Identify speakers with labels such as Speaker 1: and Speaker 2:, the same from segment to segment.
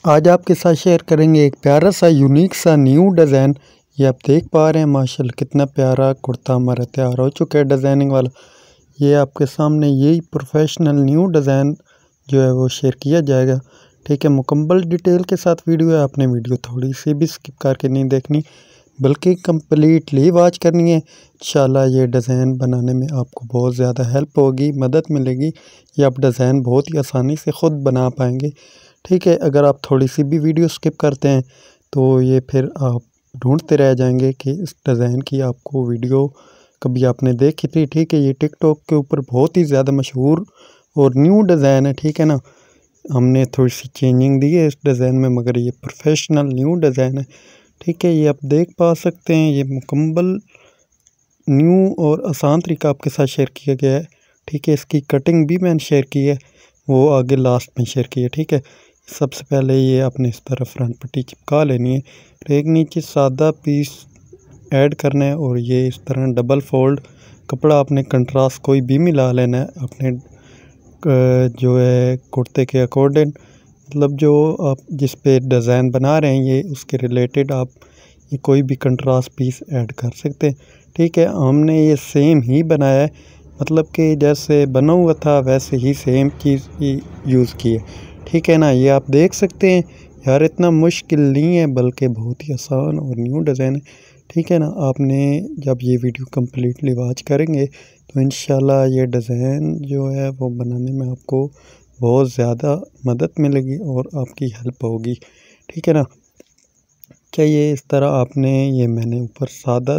Speaker 1: आज आपके साथ शेयर करेंगे एक प्यारा सा यूनिक सा न्यू डिज़ाइन। ये आप देख पा रहे हैं माशाल्लाह कितना प्यारा कुर्ता हमारा तैयार हो चुका है डिज़ाइनिंग वाला। ये आपके सामने यही प्रोफेशनल न्यू डिज़ाइन जो है वो शेयर किया जाएगा। ठीक है, मुकम्मल डिटेल के साथ वीडियो है। आपने वीडियो थोड़ी सी भी स्किप करके नहीं देखनी बल्कि कम्प्लीटली वॉच करनी है। इंशाल्लाह ये डिज़ाइन बनाने में आपको बहुत ज़्यादा हेल्प होगी, मदद मिलेगी। ये आप डिज़ाइन बहुत ही आसानी से ख़ुद बना पाएंगे। ठीक है, अगर आप थोड़ी सी भी वीडियो स्किप करते हैं तो ये फिर आप ढूंढते रह जाएंगे कि इस डिज़ाइन की आपको वीडियो कभी आपने देखी थी। ठीक है, ये टिकटॉक के ऊपर बहुत ही ज़्यादा मशहूर और न्यू डिज़ाइन है। ठीक है ना, हमने थोड़ी सी चेंजिंग दी है इस डिज़ाइन में, मगर ये प्रोफेशनल न्यू डिज़ाइन है। ठीक है, ये आप देख पा सकते हैं, ये मुकम्मल न्यू और आसान तरीका आपके साथ शेयर किया गया है। ठीक है, इसकी कटिंग भी मैंने शेयर की है, वो आगे लास्ट में शेयर की है। ठीक है, सबसे पहले ये आपने इस तरह फ्रंट पट्टी चिपका लेनी है, तो एक नीचे सादा पीस ऐड करना है और ये इस तरह डबल फोल्ड कपड़ा आपने कंट्रास्ट कोई भी मिला लेना है अपने जो है कुर्ते के अकॉर्डिंग। मतलब जो आप जिस पे डिज़ाइन बना रहे हैं ये उसके रिलेटेड आप ये कोई भी कंट्रास्ट पीस ऐड कर सकते हैं। ठीक है, हमने ये सेम ही बनाया है, मतलब कि जैसे बना हुआ था वैसे ही सेम चीज़ ही यूज़ की है। ठीक है ना, ये आप देख सकते हैं यार, इतना मुश्किल नहीं है बल्कि बहुत ही आसान और न्यू डिज़ाइन है। ठीक है ना, आपने जब ये वीडियो कम्प्लीटली वॉच करेंगे तो इंशाल्लाह ये डिज़ाइन जो है वो बनाने में आपको बहुत ज़्यादा मदद मिलेगी और आपकी हेल्प होगी। ठीक है ना, क्या ये इस तरह आपने ये मैंने ऊपर सादा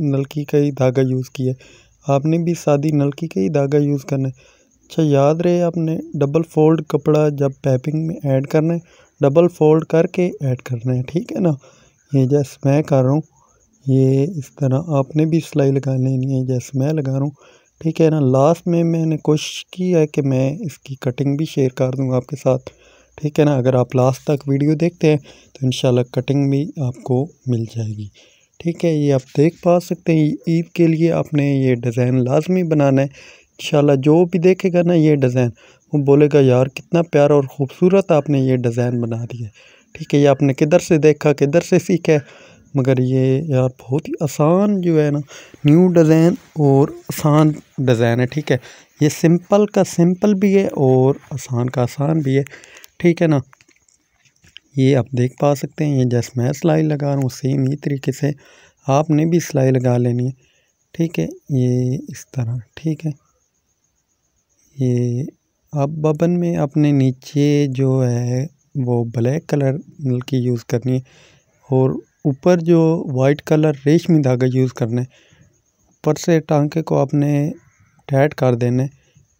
Speaker 1: नलकी का ही धागा यूज़ किया है, आपने भी सादी नलकी का ही धागा यूज़ करना है। अच्छा, याद रहे आपने डबल फोल्ड कपड़ा जब पैपिंग में ऐड करना है, डबल फोल्ड करके ऐड करना है। ठीक है ना, ये जैसे मैं कर रहा हूँ ये इस तरह आपने भी सिलाई लगा लेनी है जैसे मैं लगा रहा हूँ। ठीक है ना, लास्ट में मैंने कोशिश की है कि मैं इसकी कटिंग भी शेयर कर दूँगा आपके साथ। ठीक है ना, अगर आप लास्ट तक वीडियो देखते हैं तो इंशाल्लाह कटिंग भी आपको मिल जाएगी। ठीक है, ये आप देख पा सकते हैं, ईद के लिए आपने ये डिज़ाइन लाजमी बनाना है। इंशाल्लाह जो भी देखेगा ना ये डिज़ाइन वो बोलेगा यार कितना प्यारा और ख़ूबसूरत आपने ये डिज़ाइन बना दिया है। ठीक है, ये आपने किधर से देखा किधर से सीखा है, मगर ये यार बहुत ही आसान जो है ना न्यू डिज़ाइन और आसान डिज़ाइन है। ठीक है, ये सिंपल का सिंपल भी है और आसान का आसान भी है। ठीक है ना, ये आप देख पा सकते हैं, ये जैसे मैं सिलाई लगा रहा हूँ सेम ही तरीके से आपने भी सिलाई लगा लेनी है। ठीक है, ये इस तरह। ठीक है, ये अब बबन में अपने नीचे जो है वो ब्लैक कलर की यूज़ करनी है और ऊपर जो वाइट कलर रेशमी धागा यूज़ करना है। ऊपर से टांके को आपने टाइट कर देना है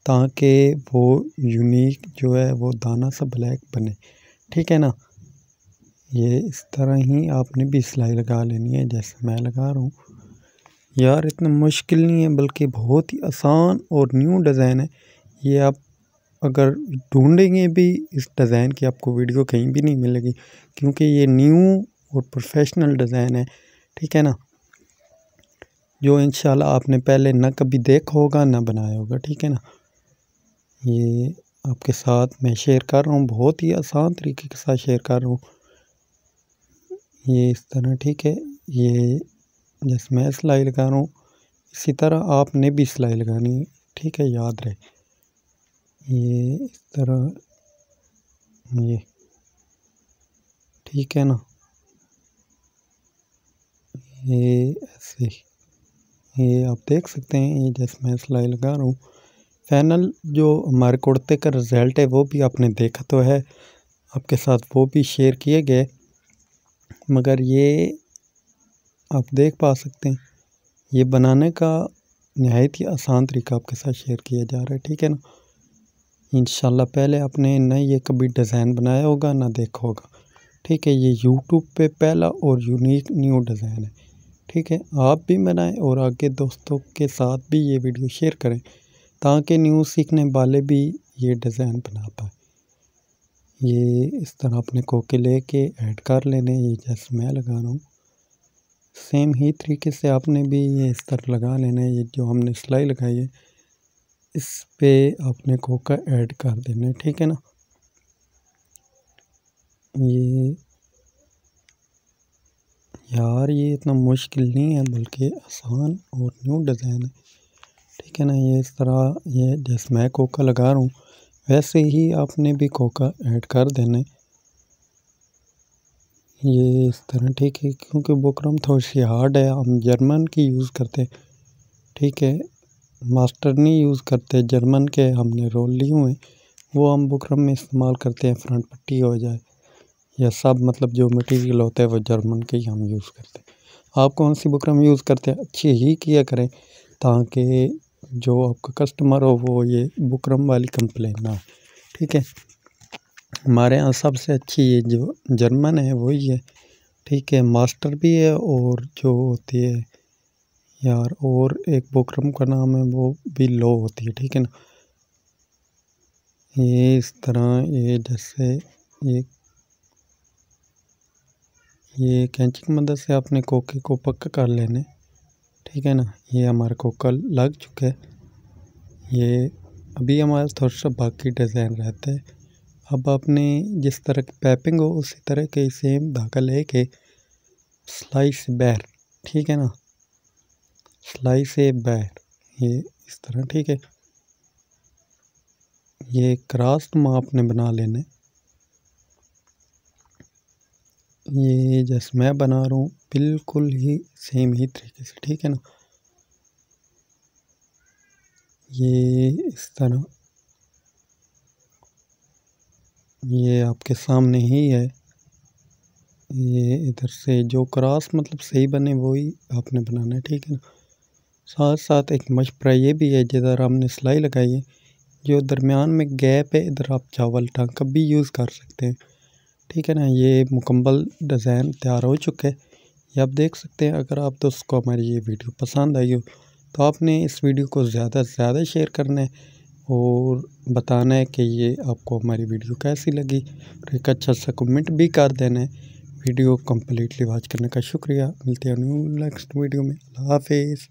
Speaker 1: ताकि वो यूनिक जो है वो दाना सा ब्लैक बने। ठीक है ना, ये इस तरह ही आपने भी सिलाई लगा लेनी है जैसे मैं लगा रहा हूँ। यार इतना मुश्किल नहीं है बल्कि बहुत ही आसान और न्यू डिज़ाइन है। ये आप अगर ढूंढेंगे भी इस डिज़ाइन की आपको वीडियो कहीं भी नहीं मिलेगी, क्योंकि ये न्यू और प्रोफेशनल डिज़ाइन है। ठीक है ना, जो इंशाल्लाह आपने पहले ना कभी देखा होगा ना बनाया होगा। ठीक है ना, ये आपके साथ मैं शेयर कर रहा हूँ, बहुत ही आसान तरीके के साथ शेयर कर रहा हूँ। ये इस तरह। ठीक है, ये जैसे मैं सिलाई लगा रहा हूँ इसी तरह आपने भी सिलाई लगानी है। ठीक है, याद रहे ये इस तरह ये। ठीक है ना, ये ऐसे ये आप देख सकते हैं, ये जैसे मैं सिलाई लगा रहा हूँ। फाइनल जो हमारे कुर्ते का रिज़ल्ट है वो भी आपने देखा तो है, आपके साथ वो भी शेयर किए गए, मगर ये आप देख पा सकते हैं ये बनाने का नहायत ही आसान तरीका आपके साथ शेयर किया जा रहा है। ठीक है ना, इंशाल्लाह पहले आपने न ये कभी डिज़ाइन बनाया होगा ना देखा होगा। ठीक है, ये यूट्यूब पे पहला और यूनिक न्यू डिज़ाइन है। ठीक है, आप भी बनाएं और आगे दोस्तों के साथ भी ये वीडियो शेयर करें ताकि न्यू सीखने वाले भी ये डिज़ाइन बना पाए। ये इस तरह अपने कोके लेके ऐड कर लेने, ये जैसे मैं लगा रहा हूँ सेम ही तरीके से आपने भी ये इस तरह लगा लेना है। ये जो हमने सिलाई लगाई है इस पे आपने कोका ऐड कर देना है। ठीक है ना, ये यार ये इतना मुश्किल नहीं है बल्कि आसान और न्यू डिज़ाइन है, ठीक है ना। ये इस तरह ये जैसे मैं कोका लगा रहा हूँ वैसे ही आपने भी कोका ऐड कर देना है। ये इस तरह, ठीक है, क्योंकि बुकरम थोड़ी सी हार्ड है, हम जर्मन की यूज़ करते हैं, ठीक है, मास्टर नहीं यूज़ करते। जर्मन के हमने रोल लिए हुए हैं, वो हम बुकरम में इस्तेमाल करते हैं, फ्रंट पट्टी हो जाए या सब, मतलब जो मटेरियल होता है वो जर्मन के ही हम यूज़ करते हैं। आप कौन सी बुकरम यूज़ करते हैं अच्छी ही किया करें, ताकि जो आपका कस्टमर हो वो ये बुकरम वाली कंप्लेन ना हो, ठीक है। हमारे यहाँ सबसे अच्छी ये जो जर्मन है वही है, ठीक है। मास्टर भी है और जो होती है यार और एक बुकरम का नाम है वो भी लो होती है, ठीक है ना। ये इस तरह ये जैसे ये कैंची की मदद से आपने कोके को पक्का कर लेना, ठीक है ना। ये हमारा कोका लग चुका है। ये अभी हमारे थोड़ा सा बाकी डिज़ाइन रहता है। अब आपने जिस तरह की पैपिंग हो उसी तरह के सेम धागा लेके स्लाइस बैर, ठीक है ना, स्लाइस बैर ये इस तरह, ठीक है। ये क्रॉस आपने बना लेना है। ये जैसे मैं बना रहा हूँ बिल्कुल ही सेम ही तरीके से, ठीक है ना। ये इस तरह ये आपके सामने ही है। ये इधर से जो क्रॉस मतलब सही बने वही आपने बनाना है, ठीक है ना। साथ साथ एक मशवरा ये भी है, जिधर हमने सिलाई लगाई है जो दरमियान में गैप है, इधर आप चावल टांका भी यूज़ कर सकते हैं, ठीक है ना। ये मुकम्मल डिज़ाइन तैयार हो चुका है, ये आप देख सकते हैं। अगर आप दोस्तों को हमारी ये वीडियो पसंद आई हो तो आपने इस वीडियो को ज़्यादा से ज़्यादा शेयर करना है और बताना है कि ये आपको हमारी वीडियो कैसी लगी, और एक अच्छा सा कमेंट भी कर देना है। वीडियो कम्प्लीटली वॉच करने का शुक्रिया। मिलते हैं न्यू नेक्स्ट वीडियो में। अल्लाह हाफिज़।